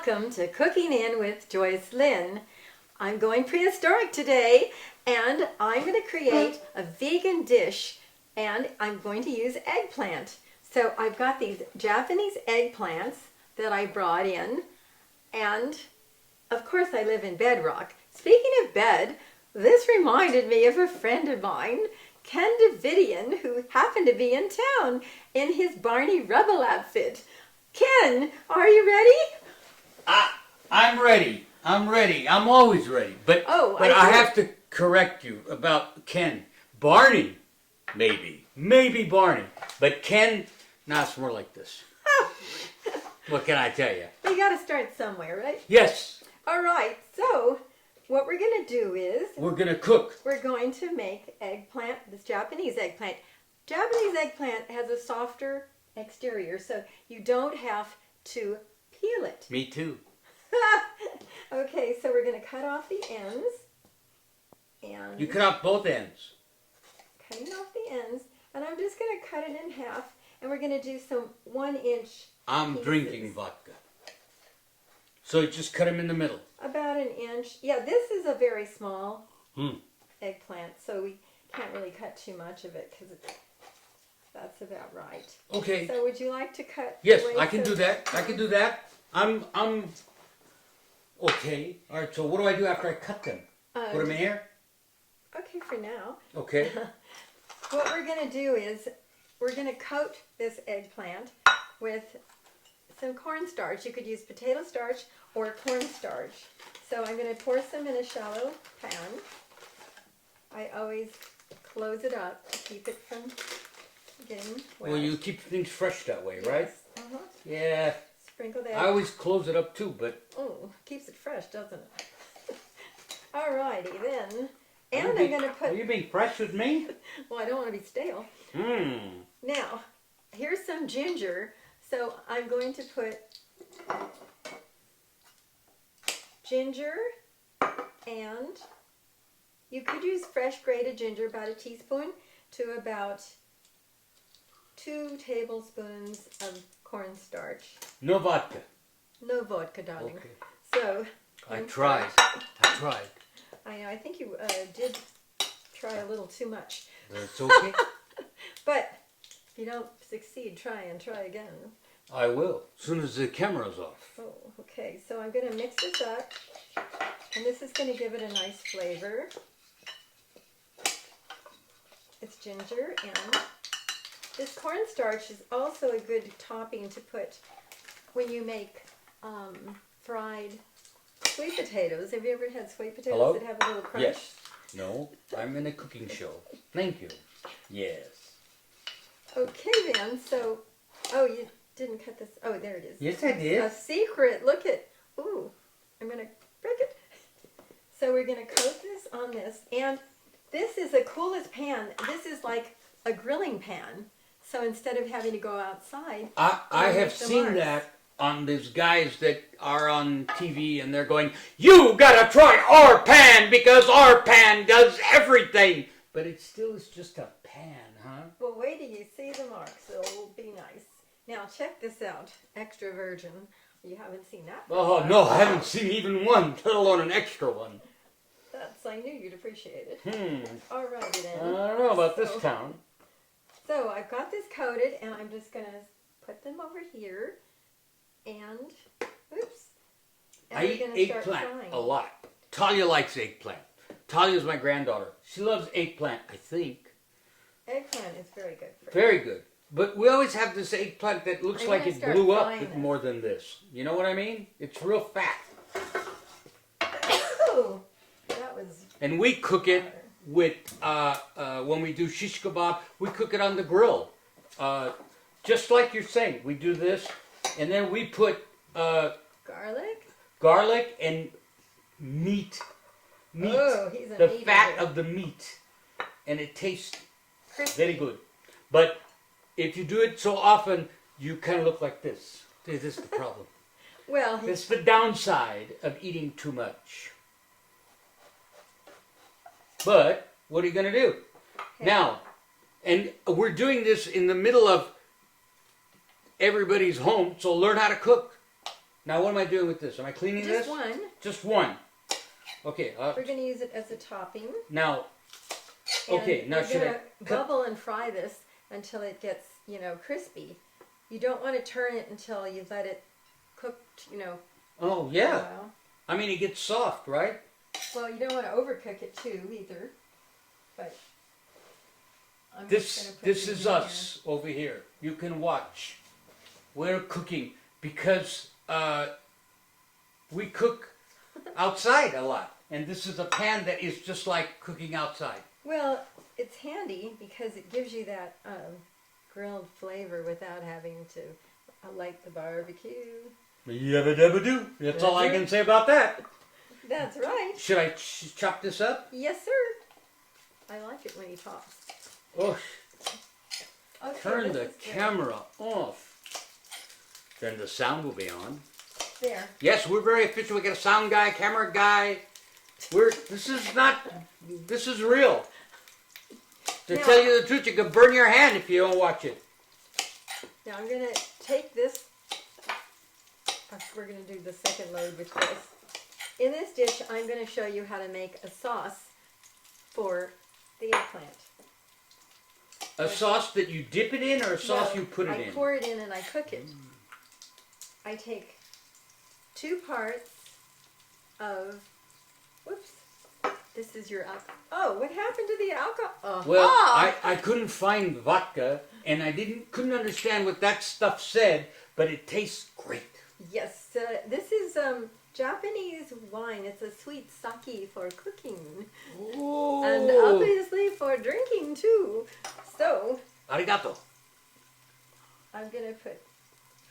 Welcome to Cooking In with Joycelyne. I'm going prehistoric today, and I'm going to create a vegan dish, and I'm going to use eggplant. So I've got these Japanese eggplants that I brought in, and of course I live in Bedrock. Speaking of bed, this reminded me of a friend of mine, Ken Davitian, who happened to be in town in his Barney Rubble outfit. Ken, are you ready? I'm ready. I'm always ready. But I have to correct you about Ken. Barney, maybe Barney. But Ken, it's more like this. What can I tell you? You got to start somewhere, right? Yes. All right. So what we're going to do is we're going to cook. We're going to make eggplant. This Japanese eggplant. Japanese eggplant has a softer exterior, so you don't have to peel it. Me too. Okay, so we're going to cut off the ends. And you cut off both ends. Cutting off the ends, and I'm just going to cut it in half, and we're going to do some 1-inch I'm pieces. drinking vodka. So you just cut them in the middle. About 1 inch. Yeah, this is a very small eggplant, so we can't really cut too much of it because that's about right. Okay. So would you like to cut? Yes, I can do that. I can do that. I'm okay. All right. So what do I do after I cut them? Put them in here? Okay, for now. Okay. What we're going to do is we're going to coat this eggplant with some cornstarch. You could use potato starch or cornstarch. So I'm going to pour some in a shallow pan. I always close it up to keep it from getting wet. Well, you keep things fresh that way, right? Yes. Uh-huh. Yeah. Sprinkle that. I always close it up too, but... Oh, keeps it fresh, doesn't it? Alrighty then. And I'm going to put... Are you being fresh with me? Well, I don't want to be stale. Now, here's some ginger. So I'm going to put ginger, and you could use fresh grated ginger, about a teaspoon to about 2 tablespoons of cornstarch. No vodka. No vodka, darling. Okay. So I tried. I know. I think you did try a little too much. It's okay. But if you don't succeed, try again. I will, as soon as the camera's off. Oh, okay. So I'm going to mix this up, and this is going to give it a nice flavor. It's ginger, and this cornstarch is also a good topping to put when you make fried sweet potatoes. Have you ever had sweet potatoes that have a little crunch? Yes. No, I'm in a cooking show. Thank you. Yes. Okay then, so, you didn't cut this. Oh, there it is. Yes, I did. A secret. Look at, ooh, I'm going to break it. So we're going to coat this on this. And this is the coolest pan. This is like a grilling pan. So instead of having to go outside. I have seen that on these guys that are on TV, and they're going, you got to try our pan because our pan does everything. But it still is just a pan, huh? Well, wait till you see the marks. It'll be nice. Now, check this out. Extra virgin. You haven't seen that before. Oh, no, I haven't seen even one, let alone an extra one. I knew you'd appreciate it. All right, then. I don't know about this town. So, I've got this coated, and I'm just going to put them over here. And, oops. And I eat eggplant a lot. Talia likes eggplant. Talia's my granddaughter. She loves eggplant, I think. Eggplant is very good for you. Very good. But we always have this eggplant that looks like it blew up more than this. You know what I mean? It's real fat. Oh, that was... And we cook it with, when we do shish kebab, we cook it on the grill. Just like you're saying, we do this, and then we put... Garlic and meat. Oh, he's the fat of the meat. And it tastes very good. But if you do it so often, you kind of look like this. This is the problem. Well, this is the downside of eating too much. But what are you going to do? Okay. Now, and we're doing this in the middle of everybody's home, so learn how to cook. Now what am I doing with this? Am I cleaning this? Just one. Just one. Okay. We're going to use it as a topping. Now, okay. Now should I bubble and fry this until it gets, crispy. You don't want to turn it until you let it cook, Oh, yeah. I mean, it gets soft, right? Well, you don't want to overcook it too either. But this is us over here. You can watch. We're cooking because we cook outside a lot. And this is a pan that is just like cooking outside. Well, it's handy because it gives you that grilled flavor without having to light the barbecue. Yabba dabba do. That's all I can say about that. That's right. Should I chop this up? Yes, sir. I like it when he talks. Oh. Okay, turn the camera off. Then the sound will be on. There. Yes, we're very official. We got a sound guy, camera guy. This is real. To tell you the truth, you could burn your hand if you don't watch it. Now I'm going to take this. We're going to do the second load with this. In this dish, I'm going to show you how to make a sauce for the eggplant. A sauce that you dip it in, or a sauce you put it in? I pour it in and I cook it. I take 2 parts of, whoops, this is your alcohol. Oh, what happened to the alcohol? Well, I couldn't find vodka, and I couldn't understand what that stuff said, but it tastes great. Yes, this is Japanese wine. It's a sweet sake for cooking. Ooh. And obviously for drinking too. So, arigato. I'm going to put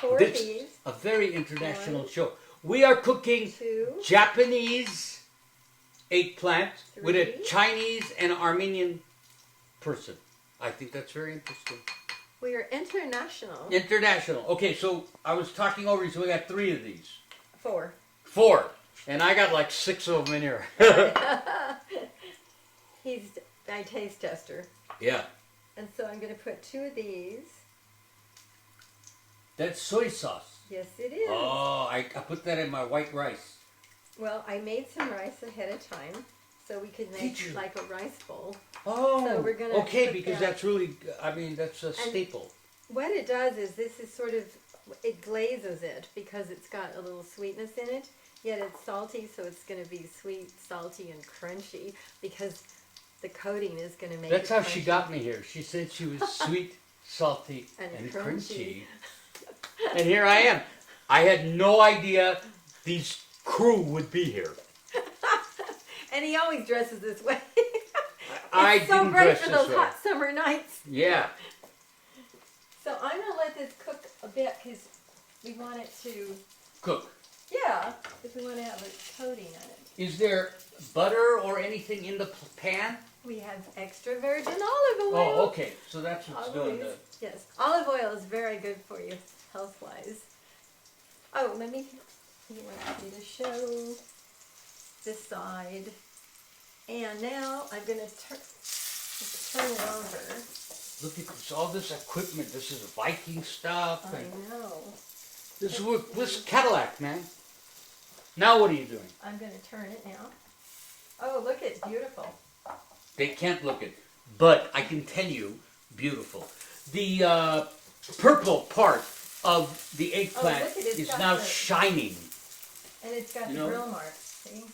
4 of these. A very international show. We are cooking 2, Japanese eggplant 3, with a Chinese and Armenian person. I think that's very interesting. We are international. International. Okay, so I was talking over you, so we got 3 of these. 4. 4. And I got like 6 of them in here. He's my taste tester. Yeah. And so I'm going to put 2 of these. That's soy sauce. Yes, it is. Oh, I put that in my white rice. Well, I made some rice ahead of time, so we could make like a rice bowl. Oh, so we're gonna okay, because that's really, I mean, that's a staple. What it does is this is sort of, it glazes it because it's got a little sweetness in it, yet it's salty, so it's going to be sweet, salty, and crunchy because the coating is going to make That's it how crunchy. she got me here. She said she was sweet, salty, and crunchy. And here I am. I had no idea these crew would be here. And he always dresses this way. It's so great for those hot summer nights. Yeah. So I'm going to let this cook a bit because we want it to... Cook. Yeah, because we want to have a coating on it. Is there butter or anything in the pan? We have extra virgin olive oil. Oh, okay. So that's what's doing the... Yes, olive oil is very good for you, health-wise. Oh, you want me to show this side. And now I'm going to turn it over. Look at this, all this equipment. This is Viking stuff. I know. This is Cadillac, man. Now what are you doing? I'm going to turn it now. Oh, look, it's beautiful. They can't look it, but I can tell you, beautiful. The purple part of the eggplant is now shining. And it's got the grill marks, see?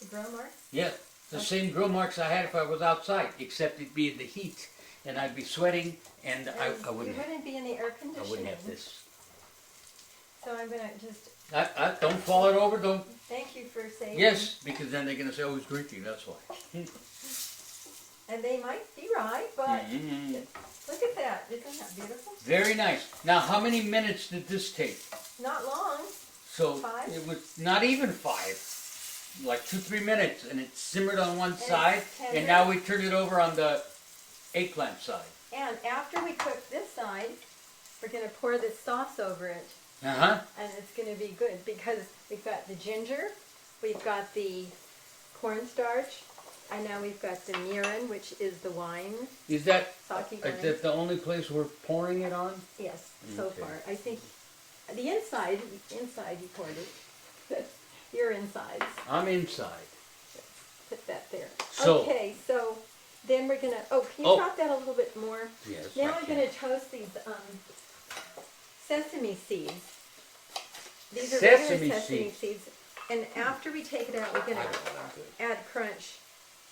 The grill marks? Yeah, the same grill marks I had if I was outside, except it'd be in the heat, and I'd be sweating, and I wouldn't. You wouldn't be in the air conditioning. I wouldn't have this. So I'm going to just... Don't fall it over, don't. Thank you for saying... Yes, because then they're going to say, oh, he's drinking, that's why. And they might be right, but look at that. Isn't that beautiful? Very nice. Now, how many minutes did this take? Not long. So 5? It was not even 5, like 2-3 minutes, and it simmered on one side, and now we turned it over on the eggplant side. And after we cook this side, we're going to pour this sauce over it. Uh-huh. And it's going to be good because we've got the ginger, we've got the cornstarch, and now we've got the mirin, which is the wine. Is that sake wine. the only place we're pouring it on? Yes, so far. I think The inside you poured it. Your insides. I'm inside. Put that there. So, okay, so then we're gonna. Oh, can you chop that a little bit more? Yes. Now I'm gonna toast these sesame seeds. These are regular sesame seeds. And after we take it out, we're gonna add crunch.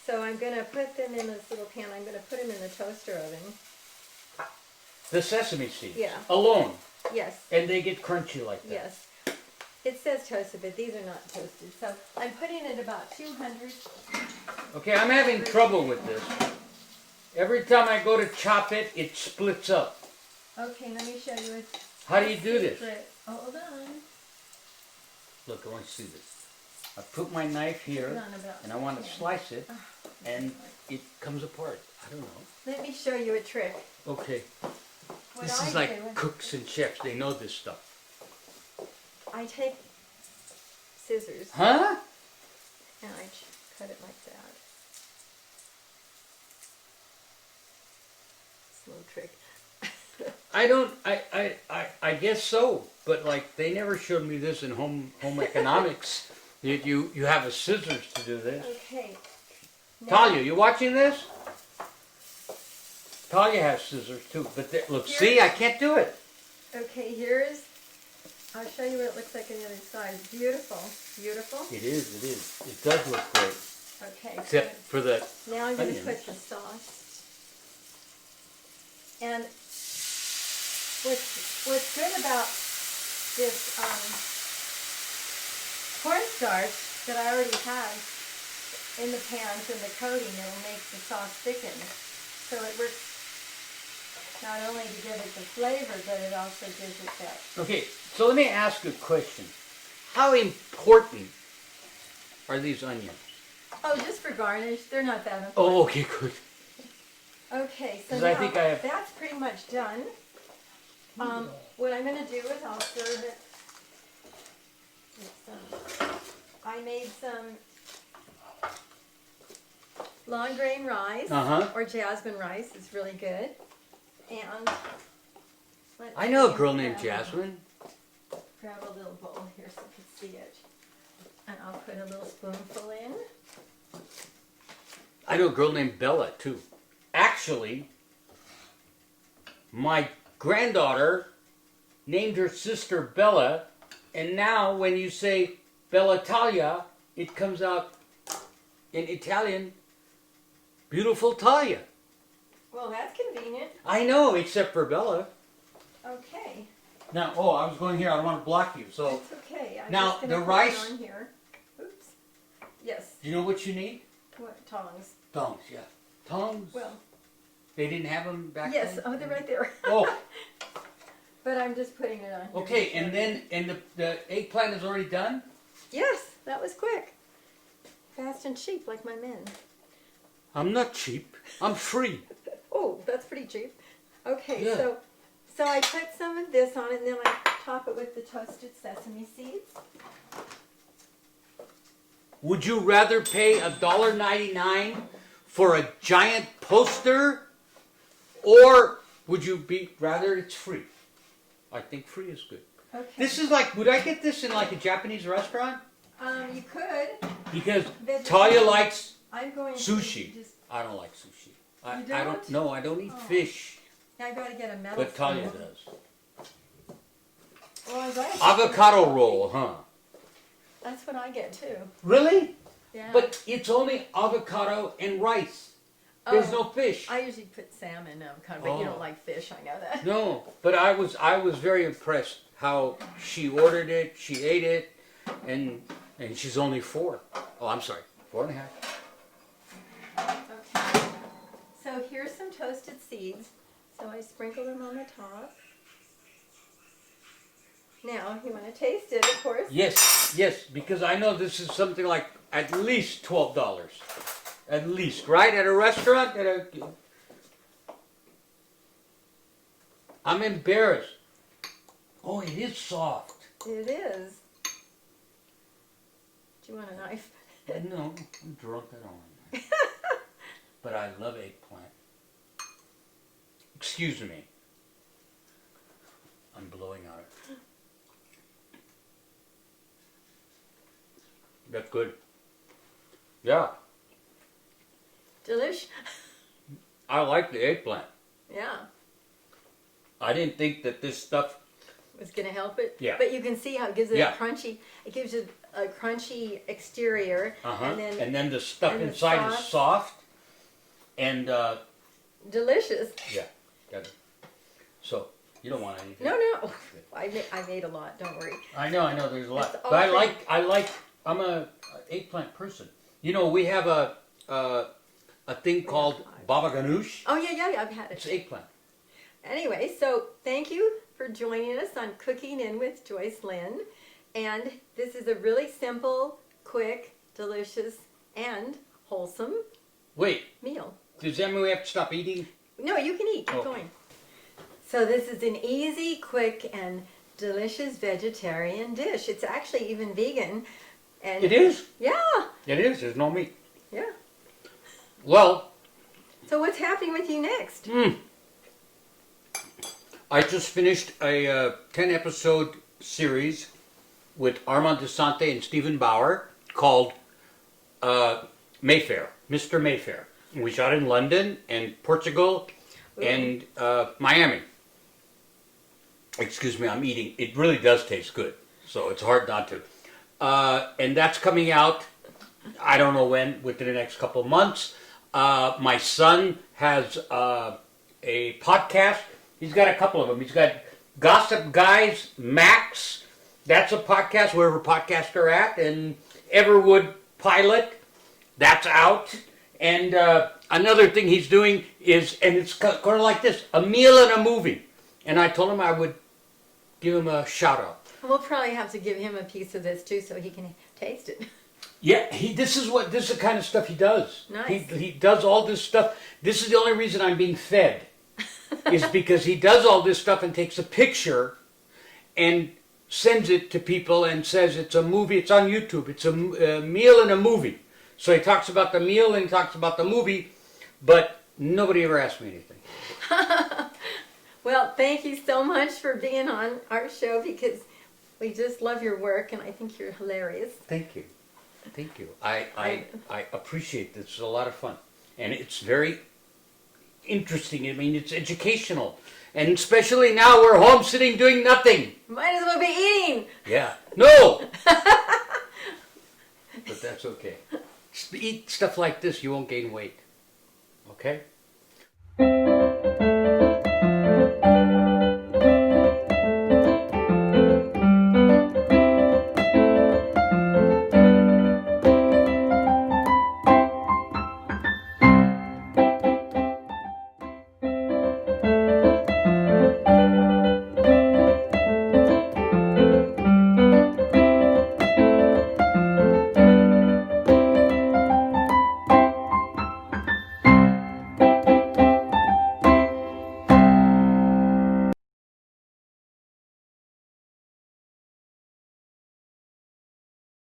So I'm gonna put them in this little pan. I'm gonna put them in the toaster oven. The sesame seeds. Yeah. Alone. Yes. And they get crunchy like that. Yes. It says toasted, but these are not toasted. So I'm putting it about 200. Okay, I'm having trouble with this. Every time I go to chop it, it splits up. Okay, let me show you a How do you do this? Hold on. Look, I want to see this. I put my knife here, and I want to slice it, and it comes apart. I don't know. Let me show you a trick. Okay. This is like cooks and chefs. They know this stuff. I take scissors. Huh? And I cut it like that. It's a little trick. I guess so, but like they never showed me this in home economics. You have a scissors to do this. Okay. Talia, you watching this? Talia has scissors too, but look, see, I can't do it. Okay, I'll show you what it looks like on the other side. Beautiful, beautiful. It is. It does look great. Okay. Except for the now I'm going to put the sauce. And what's good about this cornstarch that I already have in the pans and the coating, it'll make the sauce thicken. So it works not only to give it the flavor, but it also gives it that. Okay, so let me ask you a question. How important are these onions? Oh, just for garnish. They're not that important. Oh, okay, good. Okay, so now I think that's pretty much done. What I'm going to do is I'll serve it with some. I made some long grain rice or jasmine rice. It's really good. And I know a girl named Jasmine. Grab a little bowl here so you can see it. And I'll put a little spoonful in. I know a girl named Bella too. Actually, my granddaughter named her sister Bella, and now when you say Bella Talia, it comes out in Italian, beautiful Talia. Well, that's convenient. I know, except for Bella. Okay. Now, I was going here. I don't want to block you. So it's okay. I'm now just gonna the put rice. it on here. Oops. Yes. You know what you need? What tongs? Tongs, yeah. Tongs. Well. They didn't have them back yes. then. Oh, they're right there. Oh. But I'm just putting it on here. Okay, and the eggplant is already done? Yes, that was quick. Fast and cheap, like my men. I'm not cheap. I'm free. Oh, that's pretty cheap. Okay, yeah. so I put some of this on it, and then I top it with the toasted sesame seeds. Would you rather pay $1.99 for a giant poster, or would you rather it's free? I think free is good. Okay. This is like, would I get this in like a Japanese restaurant? You could. Because Talia likes sushi. Just, I don't like sushi. You don't? I don't. No, I don't eat fish. I gotta get a metal But Talia spoon. does. Well, Avocado roll, huh? That's what I get too. Really? Yeah. But it's only avocado and rice. There's no fish. I usually put salmon and avocado, but you don't like fish. I know that. No, but I was very impressed how she ordered it, she ate it, and she's only 4. Oh, I'm sorry, 4.5. Okay. So here's some toasted seeds. So I sprinkle them on the top. Now, you want to taste it, of course. Yes, because I know this is something like at least $12. At least, right? At a restaurant? I'm embarrassed. Oh, it is soft. It is. Do you want a knife? No, I'm drunk. I don't want a knife. But I love eggplant. Excuse me. I'm blowing out That's good. Yeah. Delish. I like the eggplant. Yeah. I didn't think that this stuff was going to help it. Yeah. But you can see how it gives it Yeah. a crunchy. It gives it a crunchy exterior, and then the stuff and the inside is sauce. soft and delicious. yeah. Got it. So you don't want anything. No. I made a lot. Don't worry. I know. There's a lot, It's but I like. I'm a eggplant person. You know, we have a thing called baba ganoush. Oh yeah. I've had it. It's eggplant. Anyway, so thank you for joining us on Cooking In with Joycelyne. And this is a really simple, quick, delicious, and wholesome Wait, meal. does that mean we have to stop eating? No, you can eat. Keep going. So this is an easy, quick, and delicious vegetarian dish. It's actually even vegan. And It is? Yeah. It is. There's no meat. Yeah. Well, So what's happening with you next? I just finished a 10-episode series with Armand DeSante and Stephen Bauer called Mayfair, Mr. Mayfair. We shot in London and Portugal and Miami. Excuse me, I'm eating. It really does taste good, so it's hard not to. And that's coming out, I don't know when, within the next couple of months. My son has a podcast. He's got a couple of them. He's got Gossip Guys Max. That's a podcast, wherever podcasts are at. And Everwood Pilot. That's out. And another thing he's doing is, and it's kind of like this, a meal and a movie. And I told him I would give him a shout out. We'll probably have to give him a piece of this too so he can taste it. Yeah, this is the kind of stuff he does. Nice. He does all this stuff. This is the only reason I'm being fed, is because he does all this stuff and takes a picture and sends it to people and says it's a movie. It's on YouTube. It's a meal and a movie. So he talks about the meal and he talks about the movie, but nobody ever asked me anything. Well, thank you so much for being on our show because we just love your work and I think you're hilarious. Thank you. Thank you. I appreciate this. It's a lot of fun. And it's very interesting. I mean, it's educational. And especially now we're home sitting doing nothing. Might as well be eating. Yeah. No! But that's okay. Eat stuff like this, you won't gain weight. Okay?